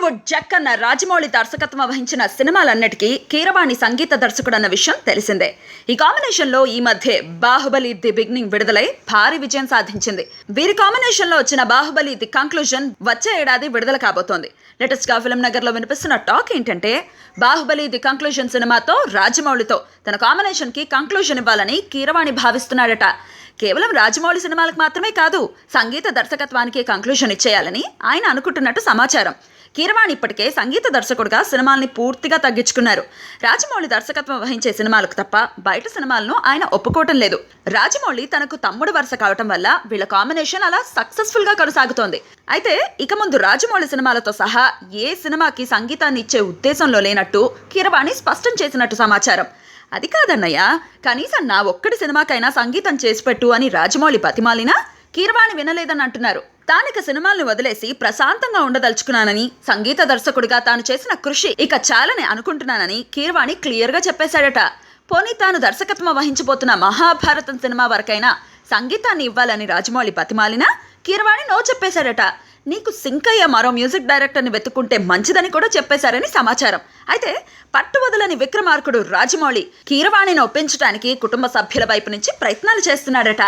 టాలీవుడ్ జక్కన్న రాజమౌళి దర్శకత్వం వహించిన సినిమాలన్నిటికీ కీరవాణి సంగీత దర్శకుడన్న విషయం తెలిసిందే. ఈ కాంబినేషన్లో ఈ మధ్య బాహుబలి ది బిగినింగ్ విడుదలై భారీ విజయం సాధించింది. వీరి కాంబినేషన్లో వచ్చిన బాహుబలి ది కంక్లూజన్ వచ్చే ఏడాది విడుదల కాబోతోంది. లేటెస్ట్ గా ఫిల్మ్ నగర్ లో వినిపిస్తున్న టాక్ ఏంటంటే, బాహుబలి ది కంక్లూజన్ సినిమాతో రాజమౌళితో తన కాంబినేషన్ కి కంక్లూజన్ ఇవ్వాలని కీరవాణి భావిస్తున్నాడట. కేవలం రాజమౌళి సినిమాలకు మాత్రమే కాదు, సంగీత దర్శకత్వానికి కంక్లూజన్ ఇచ్చేయాలని ఆయన అనుకుంటున్నట్టు సమాచారం. కీరవాణి ఇప్పటికే సంగీత దర్శకుడిగా సినిమాల్ని పూర్తిగా తగ్గించుకున్నారు. రాజమౌళి దర్శకత్వం వహించే సినిమాలకు తప్ప బయట సినిమాలను ఆయన ఒప్పుకోవటం లేదు. రాజమౌళి తనకు తమ్ముడు వరుస కావటం వల్ల వీళ్ళ కాంబినేషన్ అలా సక్సెస్ఫుల్ గా కొనసాగుతోంది. అయితే ఇక ముందు రాజమౌళి సినిమాలతో సహా ఏ సినిమాకి సంగీతాన్ని ఇచ్చే ఉద్దేశంలో లేనట్టు కీరవాణి స్పష్టం చేసినట్టు సమాచారం. అది కాదన్నయ్య, కనీసం నా ఒక్కడి సినిమాకైనా సంగీతం చేసిపెట్టు అని రాజమౌళి బతిమాలినా కీరవాణి వినలేదని అంటున్నారు. తానిక సినిమాల్ని వదిలేసి ప్రశాంతంగా ఉండదలుచుకున్నానని, సంగీత దర్శకుడిగా తాను చేసిన కృషి ఇక చాలని అనుకుంటున్నానని కీరవాణి క్లియర్గా చెప్పేశాడట. పోనీ తాను దర్శకత్వం వహించబోతున్న మహాభారతం సినిమా వరకైనా సంగీతాన్ని ఇవ్వాలని రాజమౌళి బతిమాలినా కీరవాణి నో చెప్పేశాడట. నీకు సింకయ్య మరో మ్యూజిక్ డైరెక్టర్ని వెతుక్కుంటే మంచిదని కూడా చెప్పేశారని సమాచారం. అయితే పట్టు వదలని విక్రమార్కుడు రాజమౌళి కీరవాణిని ఒప్పించడానికి కుటుంబ సభ్యుల వైపు నుంచి ప్రయత్నాలు చేస్తున్నాడట.